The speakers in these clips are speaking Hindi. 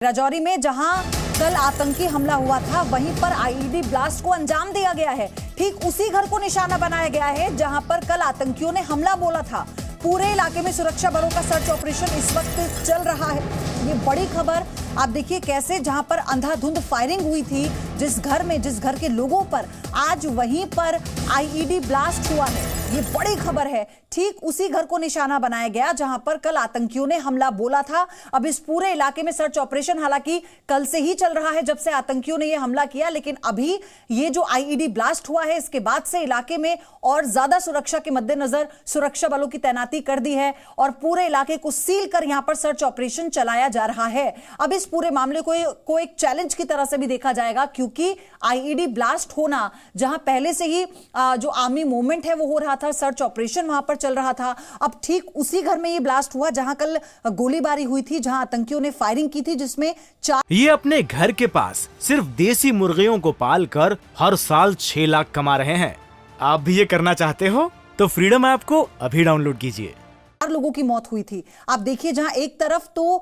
राजौरी में जहां कल आतंकी हमला हुआ था, वहीं पर आईईडी ब्लास्ट को अंजाम दिया गया है। ठीक उसी घर को निशाना बनाया गया है जहां पर कल आतंकियों ने हमला बोला था। पूरे इलाके में सुरक्षा बलों का सर्च ऑपरेशन इस वक्त चल रहा है। ये बड़ी खबर आप देखिए कैसे, जहां पर अंधाधुंध फायरिंग हुई थी जिस घर के लोगों पर, आज वहीं पर आईईडी ब्लास्ट हुआ है। ये बड़ी खबर है। ठीक उसी घर को निशाना बनाया गया जहां पर कल आतंकियों ने हमला बोला था। अब इस पूरे इलाके में सर्च ऑपरेशन हालांकि कल से ही चल रहा है, जब से आतंकियों ने यह हमला किया, लेकिन अभी ये जो आईईडी ब्लास्ट हुआ है इसके बाद से इलाके में और ज्यादा सुरक्षा के मद्देनजर सुरक्षा बलों की तैनाती कर दी है और पूरे इलाके को सील कर यहां पर सर्च ऑपरेशन चलाया जा रहा है। अब इस पूरे मामले को एक चैलेंज की तरह से भी देखा जाएगा, क्योंकि आईईडी ब्लास्ट होना, जहां पहले से ही जो आर्मी मूवमेंट है वो हो रहा था, सर्च ऑपरेशन वहां पर चल रहा था, अब ठीक उसी घर में ये ब्लास्ट हुआ जहां कल गोलीबारी हुई थी, जहां आतंकियों ने फायरिंग की थी, जिसमें 4। ये अपने घर के पास सिर्फ देसी मुर्गियों को पालकर हर साल 6 लाख कमा रहे हैं। आप भी ये करना चाहते हो तो फ्रीडम ऐप को अभी डाउनलोड कीजिए। 4 लोगों की मौत हुई थी। आप देखिए जहां एक तरफ तो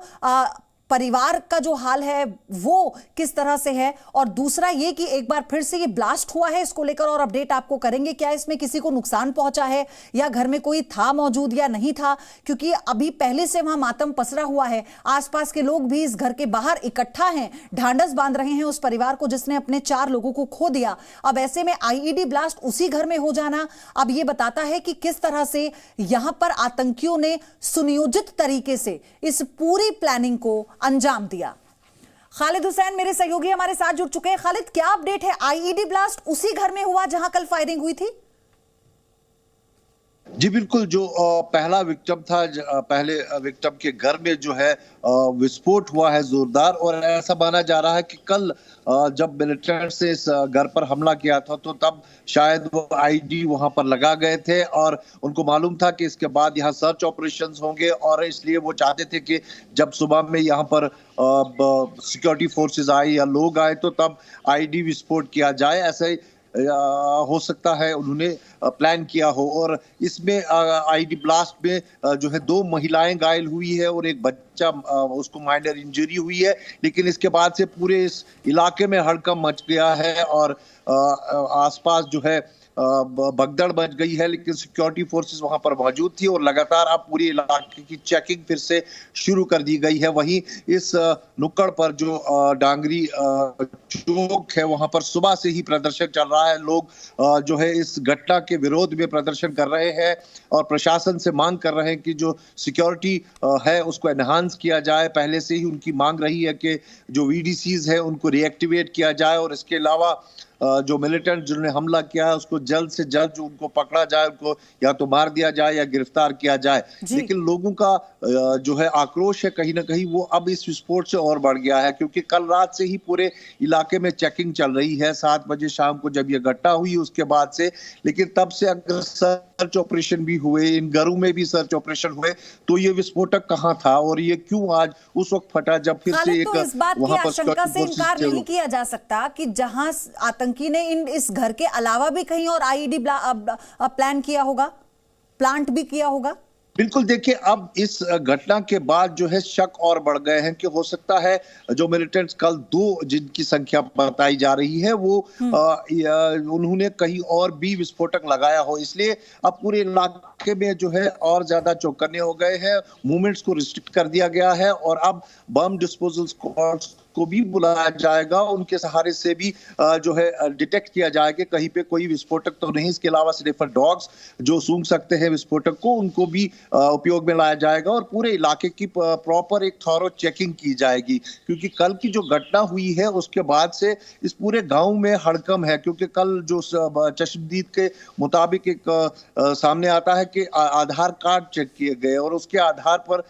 परिवार का जो हाल है वो किस तरह से है, और दूसरा ये कि एक बार फिर से ये ब्लास्ट हुआ है, इसको लेकर और अपडेट आपको करेंगे। क्या इसमें किसी को नुकसान पहुंचा है या घर में कोई था मौजूद या नहीं था, क्योंकि अभी पहले से वहां मातम पसरा हुआ है। आसपास के लोग भी इस घर के बाहर इकट्ठा हैं, ढांढस बांध रहे हैं उस परिवार को जिसने अपने 4 लोगों को खो दिया। अब ऐसे में आईईडी ब्लास्ट उसी घर में हो जाना अब ये बताता है कि किस तरह से यहां पर आतंकियों ने सुनियोजित तरीके से इस पूरी प्लानिंग को अंजाम दिया। खालिद हुसैन मेरे सहयोगी हमारे साथ जुड़ चुके हैं। खालिद, क्या अपडेट है? आईईडी ब्लास्ट उसी घर में हुआ जहां कल फायरिंग हुई थी? जी बिल्कुल, जो पहला विक्टिम था, पहले विक्टिम के घर में जो है विस्फोट हुआ है जोरदार, और ऐसा माना जा रहा है कि कल जब मिलिटेंट्स ने इस घर पर हमला किया था तो तब शायद वो आईडी वहां पर लगा गए थे और उनको मालूम था कि इसके बाद यहाँ सर्च ऑपरेशंस होंगे, और इसलिए वो चाहते थे कि जब सुबह में यहाँ पर सिक्योरिटी फोर्सेस आए या लोग आए तो तब आईडी विस्फोट किया जाए। ऐसे हो सकता है उन्होंने प्लान किया हो। और इसमें आईडी ब्लास्ट में जो है 2 महिलाएं घायल हुई है और एक बच्चा, उसको माइनर इंजरी हुई है, लेकिन इसके बाद से पूरे इस इलाके में हड़कंप मच गया है और आसपास जो है भगदड़ मच गई है, लेकिन सिक्योरिटी फोर्सेस वहां पर मौजूद थी और लगातार अब पूरे इलाके की चेकिंग फिर से शुरू कर दी गई है। वहीं इस नुक्कड़ पर जो डांगरी चौक है वहां पर सुबह से ही प्रदर्शन चल रहा है। लोग जो है इस घटना के विरोध में प्रदर्शन कर रहे हैं और प्रशासन से मांग कर रहे हैं कि जो सिक्योरिटी है उसको एनहांस किया जाए। पहले से ही उनकी मांग रही है कि जो वीडीसीज है उनको रिएक्टिवेट किया जाए, और इसके अलावा जो मिलिटेंट जिन्होंने हमला किया है उसको जल्द से जल्द जो उनको पकड़ा जाए, उनको या तो मार दिया जाए या गिरफ्तार किया जाए। लेकिन लोगों का जो है आक्रोश है कहीं ना कहीं वो अब इस विस्फोट से और बढ़ गया है, क्योंकि कल रात से ही पूरे इलाके में चेकिंग चल रही है। 7 बजे शाम को जब ये घटना हुई उसके बाद से, लेकिन तब से अगर सर्च ऑपरेशन भी हुए, इन घरों में भी सर्च ऑपरेशन हुए, तो ये विस्फोटक कहाँ था और ये क्यों आज उस वक्त फटा जब फिर से एक वहां पर आशंका से इनकार नहीं किया जा सकता कि जहां आतंकी ने इस घर के अलावा भी कहीं और आईईडी प्लान किया होगा, प्लांट भी किया होगा। बिल्कुल, देखिए अब इस घटना के बाद जो है शक और बढ़ गए हैं कि हो सकता है जो मिलिटेंट्स कल 2 जिनकी संख्या बताई जा रही है वो उन्होंने कहीं और भी विस्फोटक लगाया हो, इसलिए अब पूरे इलाके में जो है और ज्यादा चौकन्ने हो गए हैं। मूवमेंट्स को रिस्ट्रिक्ट कर दिया गया है और अब बम डिस्पोजल स्क्वाड्स को भी बुलाया जाएगा, उनके सहारे से भी जो है डिटेक्ट किया जाएगा कि कहीं पे कोई विस्फोटक तो नहीं। इसके अलावा स्निफर डॉग्स जो सूंघ सकते हैं विस्फोटक को, उनको भी उपयोग में लाया जाएगा और पूरे इलाके की प्रॉपर एक थॉरो चेकिंग की जाएगी, क्योंकि कल की जो घटना हुई है उसके बाद से इस पूरे गांव में हड़कंप है। क्योंकि कल जो चश्मदीद के मुताबिक एक सामने आता है कि आधार कार्ड चेक किए गए और उसके आधार पर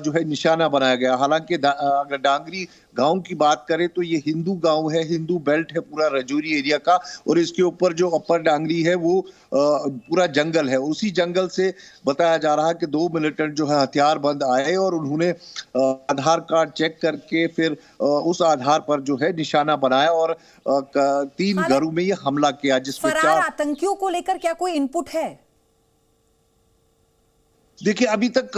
जो है निशाना बनाया गया। हालांकि अगर डांगरी गांव की बात करें तो ये हिंदू गांव है, हिंदू बेल्ट है पूरा राजौरी एरिया का, और इसके ऊपर जो अपर डांगरी है वो पूरा जंगल है। उसी जंगल से बताया जा रहा है कि 2 मिलिटेंट जो है हथियारबंद आए और उन्होंने आधार कार्ड चेक करके फिर उस आधार पर जो है निशाना बनाया और 3 घरों में ये हमला किया, जिसमें 4 आतंकियों को लेकर क्या कोई इनपुट है? देखिए, अभी तक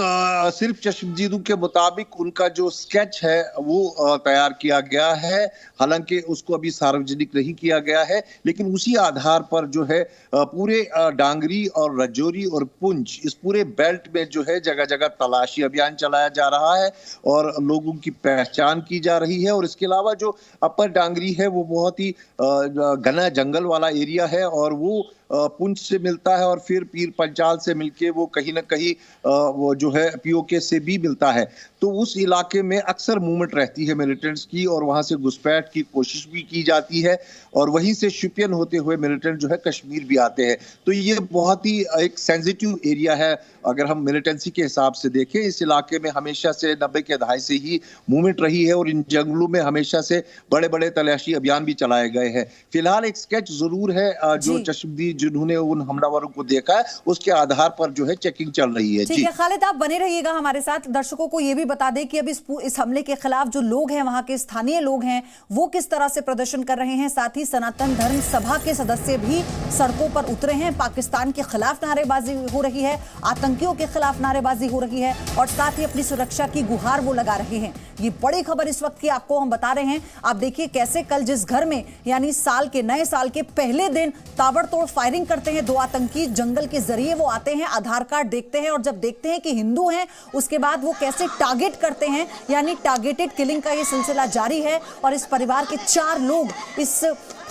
सिर्फ चश्मदीदों के मुताबिक उनका जो स्केच है वो तैयार किया गया है। हालांकि उसको अभी सार्वजनिक नहीं किया गया है, लेकिन उसी आधार पर जो है पूरे डांगरी और रजौरी और पुंछ, इस पूरे बेल्ट में जो है जगह जगह तलाशी अभियान चलाया जा रहा है और लोगों की पहचान की जा रही है। और इसके अलावा जो अपर डांगरी है वो बहुत ही घना जंगल वाला एरिया है और वो पुंछ से मिलता है और फिर पीर पंचाल से मिलके वो कहीं ना कहीं वो जो है पीओके से भी मिलता है। तो उस इलाके में अक्सर मूवमेंट रहती है मिलिटेंट्स की और वहां से घुसपैठ की कोशिश भी की जाती है और वहीं से शिपियन होते हुए मिलिटेंट जो है कश्मीर भी आते हैं। तो ये बहुत ही एक सेंसिटिव एरिया है अगर हम मिलिटेंसी के हिसाब से देखें। इस इलाके में हमेशा से 90 के दहाई से ही मूवमेंट रही है और इन जंगलों में हमेशा से बड़े बड़े तलाशी अभियान भी चलाए गए हैं। फिलहाल एक स्केच जरूर है जो चश्मदीद जिन्होंने उन हमलावरों को देखा है उसके आधार पर जो है चेकिंग चल रही है। ठीक है खालिद, आप बने रहिएगा हमारे साथ। दर्शकों को यह भी बता दें कि अब इस हमले के खिलाफ जो लोग हैं, वहां के स्थानीय लोग हैं, वो किस तरह से प्रदर्शन कर रहे हैं। साथ ही सनातन धर्म सभा के सदस्य भी सड़कों पर उतरे हैं। पाकिस्तान के खिलाफ नारेबाजी हो रही है, आतंकियों के खिलाफ नारेबाजी हो रही है और साथ ही अपनी सुरक्षा की गुहार वो लगा रहे हैं। ये बड़ी खबर इस वक्त की आपको हम बता रहे हैं। आप देखिए कैसे कल जिस घर में यानी नए साल के पहले दिन ताबड़तोड़ फायरिंग करते हैं दो आतंकी, जंगल के जरिए वो आते हैं, आधार कार्ड देखते हैं और जब देखते हैं कि हिंदू हैं उसके बाद वो कैसे टारगेट करते हैं, यानी टारगेटेड किलिंग का ये सिलसिला जारी है और इस परिवार के 4 लोग इस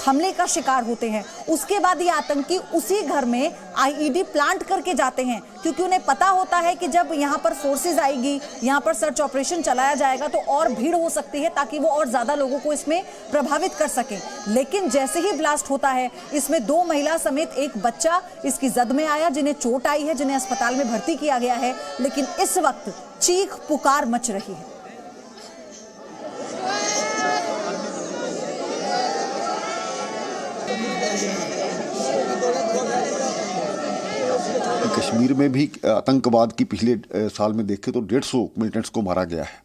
हमले का शिकार होते हैं। उसके बाद ये आतंकी उसी घर में आईईडी प्लांट करके जाते हैं क्योंकि उन्हें पता होता है कि जब यहाँ पर फोर्सेज आएगी, यहाँ पर सर्च ऑपरेशन चलाया जाएगा तो और भीड़ हो सकती है ताकि वो और ज्यादा लोगों को इसमें प्रभावित कर सकें। लेकिन जैसे ही ब्लास्ट होता है इसमें 2 महिला समेत एक बच्चा इसकी जद में आया जिन्हें चोट आई है, जिन्हें अस्पताल में भर्ती किया गया है। लेकिन इस वक्त चीख पुकार मच रही है। कश्मीर में भी आतंकवाद की पिछले साल में देखें तो 150 मिलिटेंट्स को मारा गया है।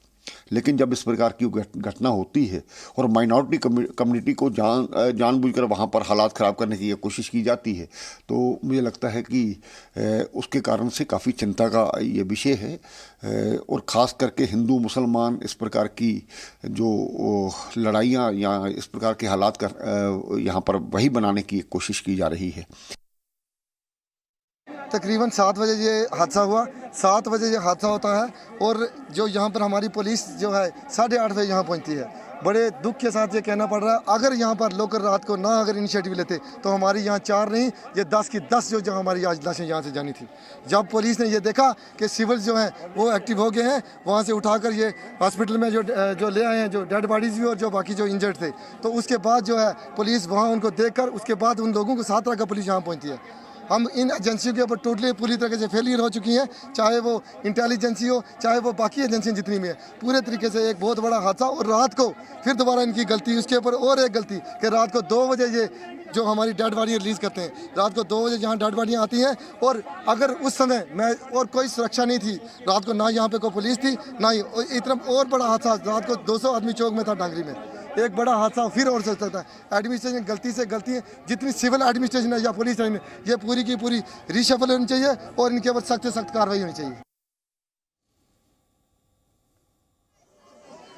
लेकिन जब इस प्रकार की घटना होती है और माइनॉरिटी कम्युनिटी को जानबूझकर वहाँ पर हालात ख़राब करने की कोशिश की जाती है तो मुझे लगता है कि उसके कारण से काफ़ी चिंता का ये विषय है। और ख़ास करके हिंदू मुसलमान इस प्रकार की जो लड़ाइयाँ या इस प्रकार के हालात यहाँ पर वही बनाने की कोशिश की जा रही है। तकरीबन 7 बजे ये हादसा हुआ। 7 बजे ये हादसा होता है और जो यहाँ पर हमारी पुलिस जो है 8:30 बजे यहाँ पहुँचती है। बड़े दुख के साथ ये कहना पड़ रहा है अगर यहाँ पर लोकल रात को ना अगर इनिशिएटिव लेते तो हमारी यहाँ 4 नहीं ये 10 की 10 जो हमारी आज लाशें यहाँ से जानी थी। जब पुलिस ने ये देखा कि सिविल जो हैं वो एक्टिव हो गए हैं, वहाँ से उठाकर ये हॉस्पिटल में जो ले आए हैं, जो डेड बॉडीज़ भी और जो बाकी जो इंजर्ड थे, तो उसके बाद जो है पुलिस वहाँ उनको देख कर उसके बाद उन लोगों को 7 तरह का पुलिस यहाँ पहुँचती है। हम इन एजेंसियों के ऊपर टोटली पूरी तरह से फेलियर हो चुकी हैं, चाहे वो इंटेलिजेंसी हो चाहे वो बाकी एजेंसियाँ जितनी भी हैं। पूरे तरीके से एक बहुत बड़ा हादसा और रात को फिर दोबारा इनकी गलती, उसके ऊपर और एक गलती कि रात को 2 बजे ये जो हमारी डेड बॉडी रिलीज़ करते हैं। रात को 2 बजे यहाँ डेड बॉडियाँ आती हैं और अगर उस समय मैं और कोई सुरक्षा नहीं थी, रात को ना यहाँ पे कोई पुलिस थी ना ही इतना और बड़ा हादसा, रात को 200 आदमी चौक में था डांगरी में, एक बड़ा हादसा फिर और हो सकता है। एडमिनिस्ट्रेशन गलती से गलती है, जितनी सिविल एडमिनिस्ट्रेशन है या पुलिस लाइन है ये पूरी की पूरी रिशफल होनी चाहिए और इनके ऊपर सख्त से सख्त कार्रवाई होनी चाहिए।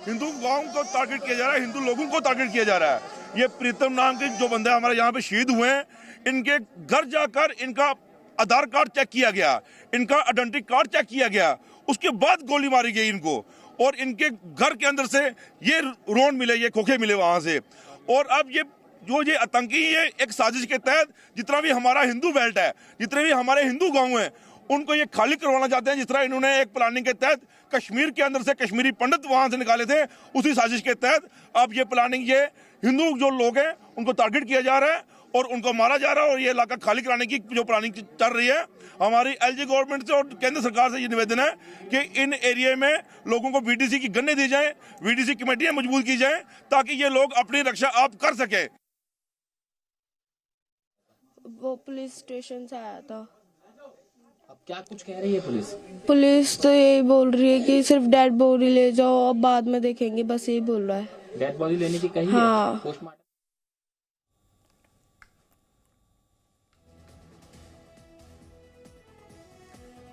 हिंदू गांव को टारगेट किया जा रहा है, हिंदू लोगों को टारगेट किया जा रहा है। ये प्रीतम नाम के जो बंदे हमारे यहाँ पे शहीद हुए हैं, इनके घर जाकर इनका आधार कार्ड चेक किया गया, इनका आइडेंटिटी कार्ड चेक किया गया, उसके बाद गोली मारी गई इनको और इनके घर के अंदर से ये रोड मिले, ये खोखे मिले वहां से। और अब ये आतंकी ये एक साजिश के तहत जितना भी हमारा हिंदू बेल्ट है, जितने भी हमारे हिंदू गांव हैं, उनको ये खाली करवाना चाहते हैं। जिस तरह इन्होंने एक प्लानिंग के तहत कश्मीर के अंदर से कश्मीरी पंडित वहां से निकाले थे, उसी साजिश के तहत अब ये प्लानिंग ये हिंदू जो लोग हैं उनको टारगेट किया जा रहा है और उनको मारा जा रहा है और ये इलाका खाली कराने की जो प्लानिंग चल रही है। हमारी एलजी गवर्नमेंट से और केंद्र सरकार से ये निवेदन है कि इन एरिया में लोगों को वीडीसी की गन्ने दी जाए, वीडीसी कमेटियां मजबूत की जाए ताकि ये लोग अपनी रक्षा आप कर सके। वो पुलिस स्टेशन से आया था। अब क्या कुछ कह रही है पुलिस? पुलिस तो यही बोल रही है कि सिर्फ डेड बॉडी ले जाओ, अब बाद में देखेंगे, बस यही बोल रहा है। डेड बॉडी लेने की कही हाँ। है पोस्टमार्टम।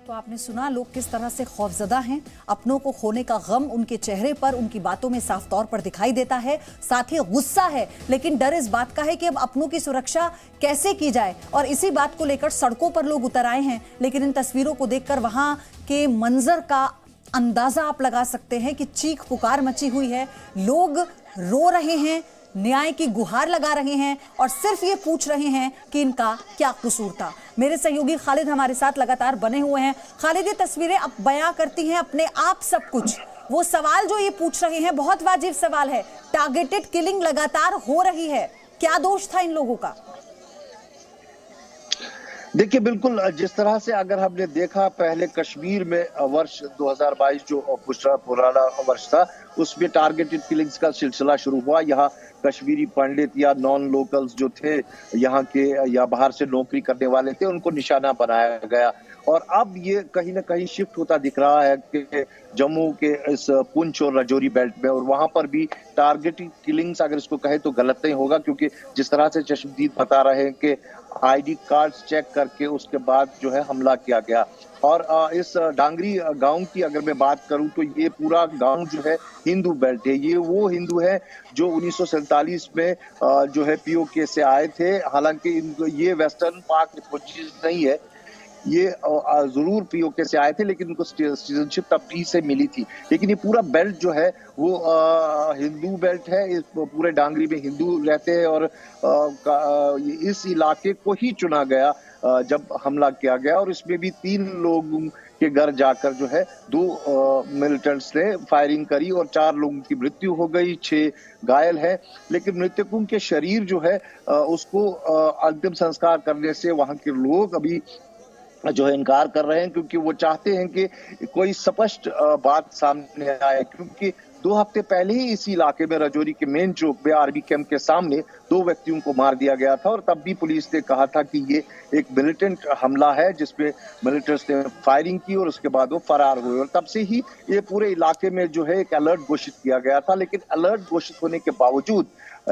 तो तो आपने सुना लोग किस तरह से खौफजदा हैं। अपनों को खोने का गम उनके चेहरे पर, उनकी बातों में साफ तौर पर दिखाई देता है। साथ ही गुस्सा है, लेकिन डर इस बात का है कि अब अपनों की सुरक्षा कैसे की जाए, और इसी बात को लेकर सड़कों पर लोग उतर आए हैं। लेकिन इन तस्वीरों को देखकर वहां के मंजर का अंदाजा आप लगा सकते हैं कि चीख पुकार मची हुई है। लोग रो रहे हैं, न्याय की गुहार लगा रहे हैं और सिर्फ ये पूछ रहे हैं कि इनका क्या कसूर था। मेरे सहयोगी खालिद हमारे साथ लगातार बने हुए हैं। खालिद, ये तस्वीरें अब बयां करती हैं अपने आप सब कुछ। वो सवाल जो ये पूछ रहे हैं बहुत वाजिब सवाल है। टारगेटेड किलिंग लगातार हो रही है, क्या दोष था इन लोगों का? देखिए, बिल्कुल जिस तरह से अगर हमने देखा पहले कश्मीर में वर्ष 2022 जो पुराना वर्ष था, उसमें टारगेटेड किलिंग्स का सिलसिला शुरू हुआ। यहाँ कश्मीरी पंडित या नॉन लोकल्स जो थे यहाँ के या बाहर से नौकरी करने वाले थे, उनको निशाना बनाया गया। और अब ये कहीं ना कहीं शिफ्ट होता दिख रहा है कि जम्मू के इस पुंछ और राजौरी बेल्ट में, और वहां पर भी टारगेटेड किलिंग्स अगर इसको कहे तो गलत नहीं होगा, क्योंकि जिस तरह से चश्मदीद बता रहे हैं कि आईडी कार्ड्स चेक करके उसके बाद जो है हमला किया गया। और इस डांगरी गांव की अगर मैं बात करूं तो ये पूरा गांव जो है हिंदू बेल्ट है। ये वो हिंदू है जो 1947 में जो है पीओके से आए थे। हालांकि ये वेस्टर्न पाक रिफुजीज नहीं है, ये जरूर पीओके से आए थे, लेकिन उनको सिटीजनशिप तब भी से मिली थी। लेकिन ये पूरा बेल्ट जो है वो हिंदू बेल्ट है। इस पूरे डांगरी में हिंदू रहते हैं और इस इलाके को ही चुना गया जब हमला किया गया। और इसमें भी 3 लोगों के घर जाकर जो है 2 मिलिटेंट्स ने फायरिंग करी और 4 लोगों की मृत्यु हो गई, 6 घायल है। लेकिन मृतकों के शरीर जो है उसको अंतिम संस्कार करने से वहां के लोग अभी जो है इनकार कर रहे हैं, क्योंकि वो चाहते हैं कि कोई स्पष्ट बात सामने आए। क्योंकि 2 हफ्ते पहले ही इसी इलाके में राजौरी के मेन चौक में आर्मी कैंप के सामने 2 व्यक्तियों को मार दिया गया था, और तब भी पुलिस ने कहा था कि ये एक मिलिटेंट हमला है जिसमें मिलिटेंट्स ने फायरिंग की और उसके बाद वो फरार हुए। और तब से ही ये पूरे इलाके में जो है एक अलर्ट घोषित किया गया था। लेकिन अलर्ट घोषित होने के बावजूद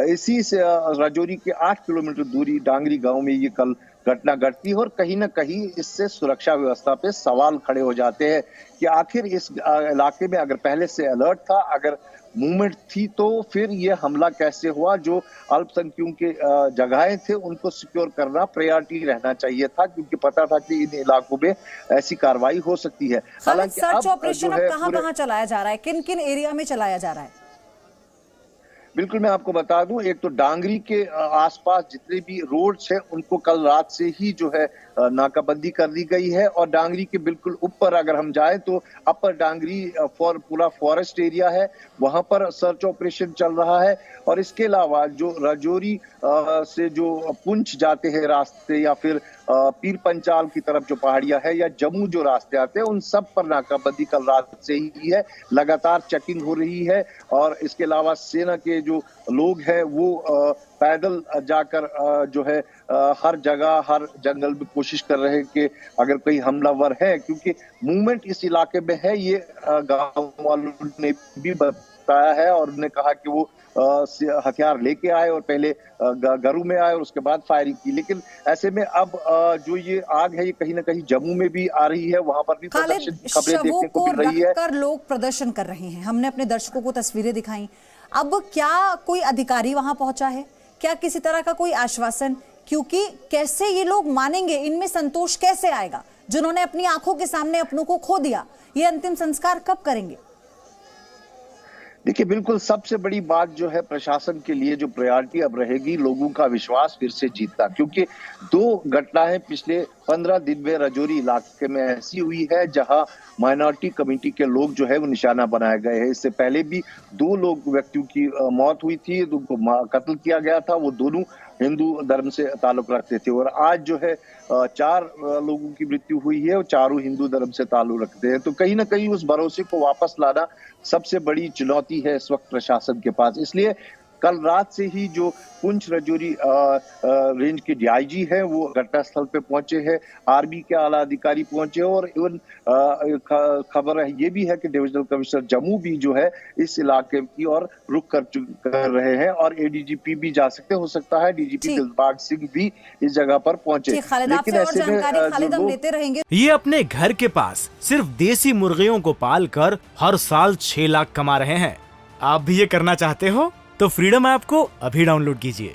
इसी से राजौरी के 8 किलोमीटर दूरी डांगरी गांव में ये कल घटना घटती है। और कहीं ना कहीं इससे सुरक्षा व्यवस्था पे सवाल खड़े हो जाते हैं कि आखिर इस इलाके में अगर पहले से अलर्ट था, अगर मूवमेंट थी, तो फिर ये हमला कैसे हुआ। जो अल्पसंख्यकों के जगहें थे उनको सिक्योर करना प्रायोरिटी रहना चाहिए था, क्योंकि पता था कि इन इलाकों में ऐसी कार्रवाई हो सकती है। हालांकि सर्च ऑपरेशन अब कहां चलाया जा रहा है, किन किन एरिया में चलाया जा रहा है? बिल्कुल, मैं आपको बता दूं, एक तो डांगरी के आसपास जितने भी रोड्स हैं उनको कल रात से ही जो है नाकाबंदी कर दी गई है। और डांगरी के बिल्कुल ऊपर अगर हम जाएं तो अपर डांगरी पूरा फॉरेस्ट एरिया है, वहां पर सर्च ऑपरेशन चल रहा है। और इसके अलावा जो राजौरी से जो पुंछ जाते हैं रास्ते, या फिर पीर पंचाल की तरफ जो पहाड़ियां है, या जम्मू जो रास्ते आते हैं, उन सब पर नाकाबंदी कल रात से ही है। लगातार चेकिंग हो रही है। और इसके अलावा सेना के जो लोग हैं वो पैदल जाकर जो है हर जगह हर जंगल में कोशिश कर रहे हैं कि अगर कोई हमलावर है, क्योंकि मूवमेंट इस इलाके में है, ये गांव वालों ने भी बताया है। और उन्होंने कहा कि वो हथियार लेके आए और पहले घरों में आए और उसके बाद फायरिंग की। लेकिन ऐसे में अब जो ये आग है ये कहीं ना कहीं जम्मू में भी आ रही है, वहां पर भी प्रदर्शन की खबरें देखने को मिल रही है। लोग प्रदर्शन कर रहे हैं, हमने अपने दर्शकों को तस्वीरें दिखाई। अब क्या कोई अधिकारी वहां पहुंचा है? क्या किसी तरह का कोई आश्वासन? क्योंकि कैसे ये लोग मानेंगे, इनमें संतोष कैसे आएगा जिन्होंने अपनी आंखों के सामने अपनों को खो दिया? ये अंतिम संस्कार कब करेंगे? देखिए, बिल्कुल सबसे बड़ी बात जो है प्रशासन के लिए जो प्रायोरिटी अब रहेगी, लोगों का विश्वास फिर से जीतना। क्योंकि 2 घटनाएं पिछले 15 दिन में राजौरी इलाके में ऐसी हुई है जहां माइनॉरिटी कम्युनिटी के लोग जो है वो निशाना बनाए गए हैं। इससे पहले भी 2 व्यक्तियों की मौत हुई थी, उनको कत्ल किया गया था। वो दोनों हिंदू धर्म से ताल्लुक रखते थे। और आज जो है 4 लोगों की मृत्यु हुई है और चारों हिंदू धर्म से ताल्लुक रखते हैं। तो कहीं ना कहीं उस भरोसे को वापस लाना सबसे बड़ी चुनौती है इस वक्त प्रशासन के पास। इसलिए कल रात से ही जो पुंछ रजौरी रेंज के डीआईजी है वो घटनास्थल पे पहुंचे हैं, आर्मी के आला अधिकारी पहुंचे और इवन खबर ये भी है कि डिविजनल कमिश्नर जम्मू भी जो है इस इलाके की ओर रुख कर रहे हैं और एडीजीपी भी जा सकते, हो सकता है डीजीपी दिलबाग सिंह भी इस जगह पर पहुंचे। लेकिन ऐसे में खालिद हम लेते रहेंगे। ये अपने घर के पास सिर्फ देसी मुर्गियों को पाल कर हर साल 6 लाख कमा रहे हैं। आप भी ये करना चाहते हो तो फ्रीडम ऐप को अभी डाउनलोड कीजिए।